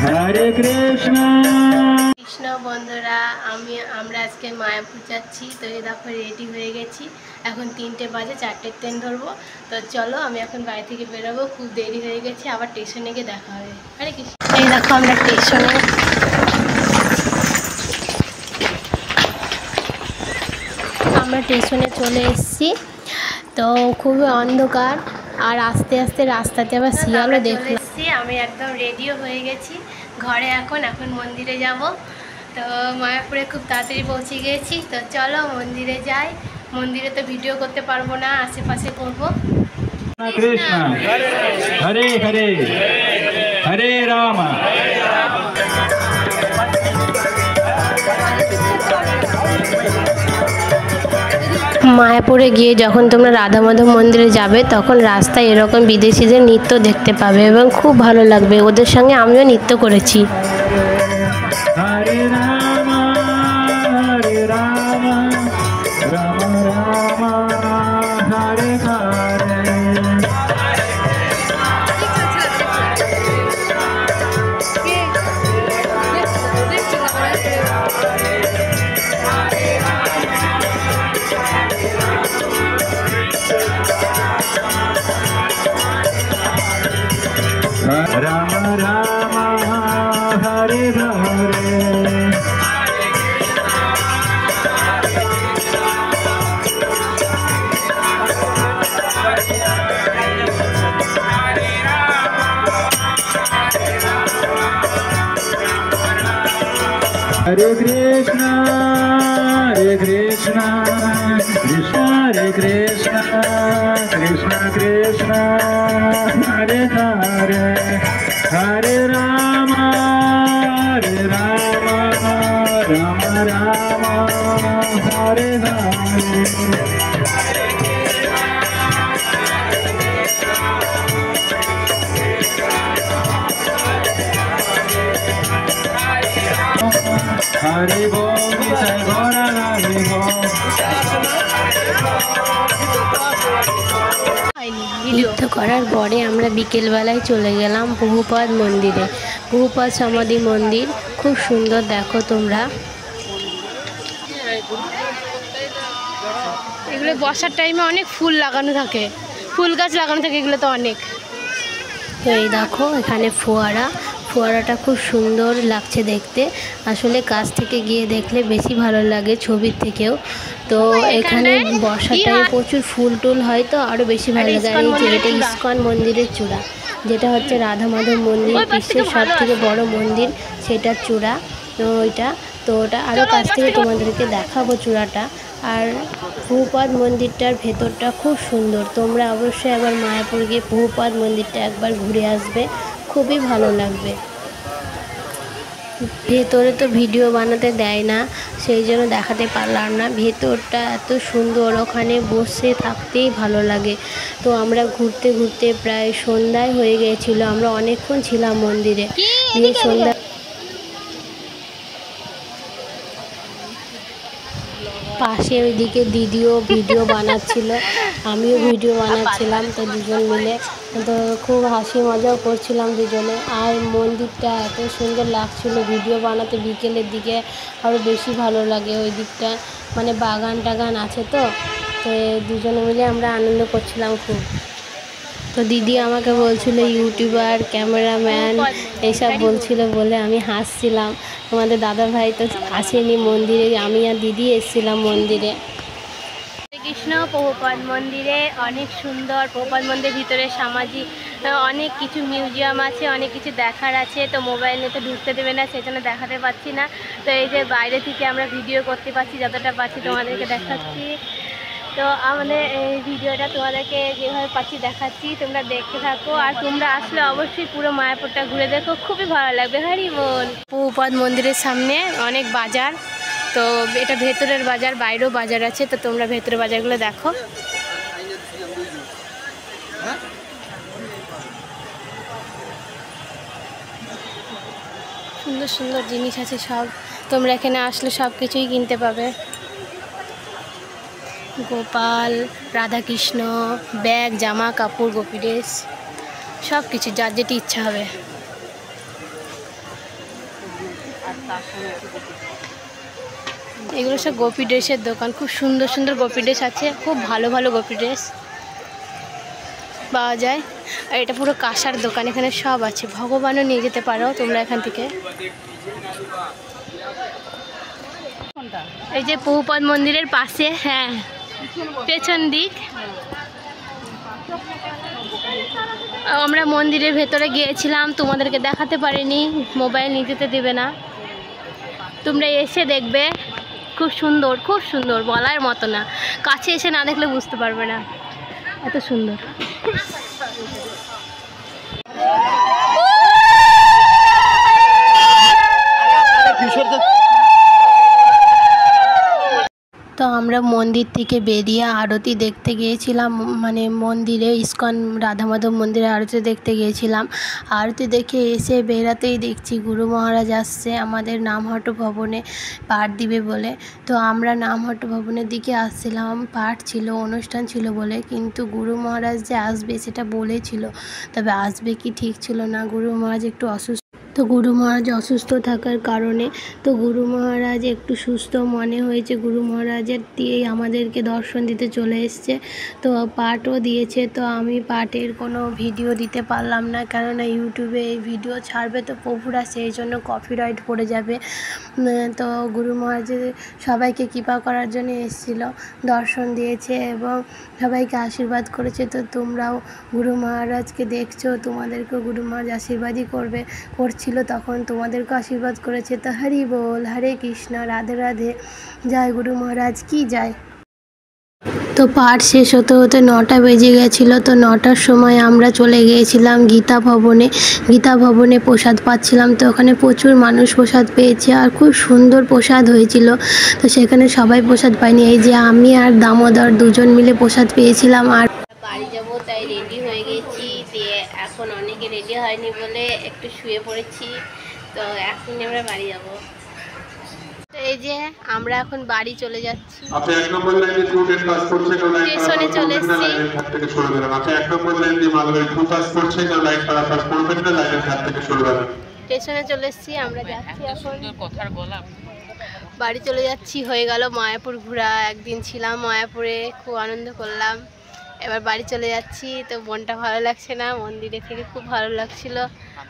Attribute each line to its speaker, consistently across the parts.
Speaker 1: হরে কৃষ্ণ।
Speaker 2: কৃষ্ণ বন্ধুরা, আমরা আজকে মায়াপুর যাচ্ছি। তো এই দেখো রেডি হয়ে গেছি। এখন 3টে বাজে, 4টের ট্রেন ধরবো। তো চলো, আমি এখন বাড়ি থেকে বেরোবো, খুব দেরি হয়ে গেছে, আবার স্টেশনে গিয়ে দেখা হবে। হরে কৃষ্ণ। এই দেখো আমরা স্টেশনে চলে এসেছি। তো খুবই অন্ধকার, আর আস্তে আস্তে রাস্তাতে আবার শিয়ালও দেখতে এসেছি। আমি একদম রেডিও হয়ে গেছি ঘরে। এখন মন্দিরে যাব। তো মায়াপুরে খুব তাড়াতাড়ি পৌঁছে গিয়েছি। তো চলো মন্দিরে যাই। মন্দিরে তো ভিডিও করতে পারবো না, আশেপাশে করবো।
Speaker 1: কৃষ্ণ হরে হরে হরে রাম।
Speaker 2: মায়াপুরে গিয়ে যখন তোমরা রাধা মাধব মন্দিরে যাবে, তখন রাস্তায় এরকম বিদেশিদের নৃত্য দেখতে পাবে এবং খুব ভালো লাগবে। ওদের সঙ্গে আমিও নৃত্য করেছি।
Speaker 1: হরে রাম হরে রাম রাম রাম হরে হরে। রাম রাম হরে হরে। हरे कृष्णा कृष्ण हरे कृष्णा कृष्ण कृष्ण हरे हरे। हरे राम राम राम हरे हरे। हरि बोल जय गौरा हरि बोल।
Speaker 2: নৃত্য করার পরে আমরা বিকেলবেলায় চলে গেলাম বহুপাদ মন্দিরে। বহুপাদ সমাধি মন্দির খুব সুন্দর, দেখো তোমরা। এগুলো বর্ষার টাইমে অনেক ফুল লাগানো থাকে, ফুল গাছ লাগানো থাকে এগুলো তো অনেক। তো এই দেখো এখানে ফোয়ারাটা খুব সুন্দর লাগছে দেখতে। আসলে কাছ থেকে গিয়ে দেখলে বেশি ভালো লাগে ছবির থেকেও। তো এখানে বর্ষার টাইমে প্রচুর ফুল টুল হয়, তো আরও বেশি ভালো লাগে। আর এই যে এটা ইস্কন মন্দিরের চূড়া, যেটা হচ্ছে রাধা মাধব মন্দির, বিশ্বের সব থেকে বড় মন্দির, সেটার চূড়া। তো ওটা আরও কাছ থেকে তোমাদেরকে দেখাবো চূড়াটা। আর বহুপাদ মন্দিরটার ভেতরটা খুব সুন্দর। তোমরা অবশ্যই একবার মায়াপুর গিয়ে বহুপাদ মন্দিরটা একবার ঘুরে আসবে, খুবই ভালো লাগবে। ভেতরে তো ভিডিও বানাতে দেয় না, সেই জন্য দেখাতে পারলাম না। ভেতরটা এত সুন্দর, ওখানে বসে থাকতেই ভালো লাগে। তো আমরা ঘুরতে ঘুরতে প্রায় সন্ধ্যায় হয়ে গিয়েছিল, আমরা অনেকক্ষণ ছিলাম মন্দিরে। সন্ধ্যা পাশে ওইদিকে দিদিও ভিডিও বানাচ্ছিল, আমিও ভিডিও বানাচ্ছিলাম। তো দুজন মিলে তো খুব হাসি মজাও করছিলাম দুজনে। আর মন্দিরটা এত সুন্দর লাগছিল ভিডিও বানাতে। বিকেলের দিকে আরও বেশি ভালো লাগে ওই দিকটা, মানে বাগান টাগান আছে। তো দুজনে মিলে আমরা আনন্দ করছিলাম খুব। তো দিদি আমাকে বলছিল ইউটিউবার, ক্যামেরাম্যান এইসব বলছিল বলে আমি হাসছিলাম। তোমাদের দাদা ভাই তো আসেনি মন্দিরে, আমি আর দিদি এসেছিলাম মন্দিরে। কৃষ্ণ বহুপাদ মন্দিরে অনেক সুন্দর। বহুপাদ মন্দিরের ভিতরে সামাজিক অনেক কিছু মিউজিয়াম আছে, অনেক কিছু দেখার আছে। তো মোবাইল নিয়ে তো ঢুকতে দেবে না, সেই জন্য দেখাতে পাচ্ছি না। তো এই যে বাইরে থেকে আমরা ভিডিও করতে পারছি, যতটা পাচ্ছি তোমাদেরকে দেখাচ্ছি। তো আমাদের এই ভিডিওটা তোমাদেরকে যেভাবে পাচ্ছি দেখাচ্ছি, তোমরা দেখতে থাকো। আর তোমরা আসলে অবশ্যই পুরো মায়াপুরটা ঘুরে দেখো, খুবই ভালো লাগবে। হরি বল। বহুপাদ মন্দিরের সামনে অনেক বাজার, তো এটা ভেতরের বাজার, বাইরেও বাজার আছে। তো তোমরা ভেতরের বাজারগুলো দেখো। সুন্দর সুন্দর জিনিস আছে সব, তোমরা এখানে আসলে সব কিছুই কিনতে পাবে। গোপাল, রাধাকৃষ্ণ, ব্যাগ, জামা কাপড়, গোপী ড্রেস, সব কিছু যার যেটি ইচ্ছা হবে। এগুলো সব গোপী ড্রেসের দোকান, খুব সুন্দর সুন্দর গোপী ড্রেস আছে, খুব ভালো ভালো গোপী ড্রেস পাওয়া যায়। আর এটা পুরো কাঁসার দোকান, এখানে সব আছে, ভগবানও নিয়ে যেতে পারো তোমরা এখান থেকে। এই যে বহুপদ মন্দিরের পাশে, হ্যাঁ পেছন দিক। আমরা মন্দিরের ভেতরে গিয়েছিলাম, তোমাদেরকে দেখাতে পারিনি, মোবাইল নিয়ে যেতে দেবে না। তোমরা এসে দেখবে, খুব সুন্দর, খুব সুন্দর, বলার মতো না। কাছে এসে না দেখলে বুঝতে পারবে না, এত সুন্দর। তো আমরা মন্দির থেকে বেরিয়ে আরতি দেখতে গিয়েছিলাম, মানে মন্দিরে ইস্কন রাধা মাধব মন্দিরে আরতি দেখতে গিয়েছিলাম। আরতি দেখে এসে বেরাতেই দেখছি গুরু মহারাজ আসছে আমাদের নামহট্ট ভবনে পাঠ দিবে বলে। তো আমরা নামহট্ট ভবনের দিকে আসছিলাম, পাঠ ছিল, অনুষ্ঠান ছিল বলে, কিন্তু গুরু মহারাজ যে আসবে সেটা বলেছিল, তবে আসবে কি ঠিক ছিল না। গুরু মহারাজ একটু অসুস্থ, তো গুরু মহারাজ অসুস্থ থাকার কারণে, তো গুরু মহারাজ একটু সুস্থ মনে হয়েছে, গুরু মহারাজের দিয়েই আমাদেরকে দর্শন দিতে চলে এসছে। তো পাঠও দিয়েছে। তো আমি পাঠের কোনো ভিডিও দিতে পারলাম না, কেননা ইউটিউবে এই ভিডিও ছাড়বে তো প্রভুরা, সেই জন্য কপিরাইট পড়ে যাবে। তো গুরু মহারাজের সবাইকে কৃপা করার জন্য এসেছিল, দর্শন দিয়েছে এবং সবাইকে আশীর্বাদ করেছে। তো তোমরাও গুরু মহারাজকে দেখছো, তোমাদেরকেও গুরু মহারাজ আশীর্বাদই করছিল, তখন তোমাদেরকে আশীর্বাদ করেছে। তো হরি বল, হরে কৃষ্ণ, রাধে রাধে, জয় গুরু মহারাজ কি জয়। তো পাঠ শেষ হতে হতে 9টা বেজে গেছিলো। তো 9টার সময় আমরা চলে গিয়েছিলাম গীতা ভবনে। গীতা ভবনে প্রসাদ পাচ্ছিলাম, তো ওখানে প্রচুর মানুষ প্রসাদ পেয়েছে আর খুব সুন্দর প্রসাদ হয়েছিল। তো সেখানে সবাই প্রসাদ পায়নি, এই যে আমি আর দামোদর দুজন মিলে প্রসাদ পেয়েছিলাম। আর বাড়ি যাবো তাই রেডি হয়ে গেছি, দিয়ে এখন অনেকে রেডি হয়নি বলে একটু শুয়ে পড়েছি। তো এখন আমরা বাড়ি যাবো। তো এই যে আমরা এখন বাড়ি চলে যাচ্ছি, স্টেশনে চলে এসেছি। স্টেশনে চলে এসেছি, আমরা যাচ্ছি এখন বাড়ি চলে যাচ্ছি। হয়ে গেল মায়াপুর ঘোরা, একদিন ছিলাম মায়াপুরে, খুব আনন্দ করলাম। এবার বাড়ি চলে যাচ্ছি। তো মনটা ভালো লাগছে না, মন্দিরে থেকে খুব ভালো লাগছিল।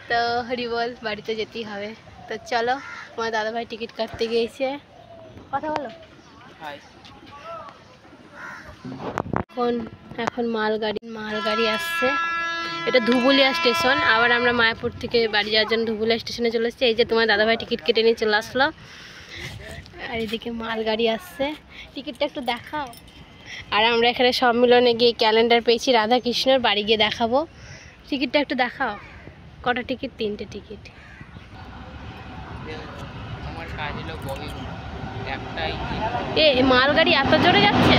Speaker 2: তো হরি বল, বাড়িতে যেতেই হবে। তো চলো, আমার দাদাভাই টিকিট কাটতে গিয়েছে, কথা বলো। এখন মালগাড়ি আসছে, এটা ধুবুলিয়া স্টেশন। আবার আমরা মায়াপুর থেকে বাড়ি যাওয়ার জন্য ধুবুলিয়া স্টেশনে চলে এসেছি। এই যে তোমার দাদাভাই টিকিট কেটে নিয়ে চলে আসলো, আর এদিকে মালগাড়ি আসছে। টিকিটটা একটু দেখাও। আর আমরা এখানে সম্মেলনে গিয়ে ক্যালেন্ডার পেয়েছি রাধাকৃষ্ণর, বাড়ি গিয়ে দেখাবো। টিকিটটা একটু দেখাও, কটা টিকিট? 3টে টিকিট। এ মালগাড়ি এত জোরে যাচ্ছে।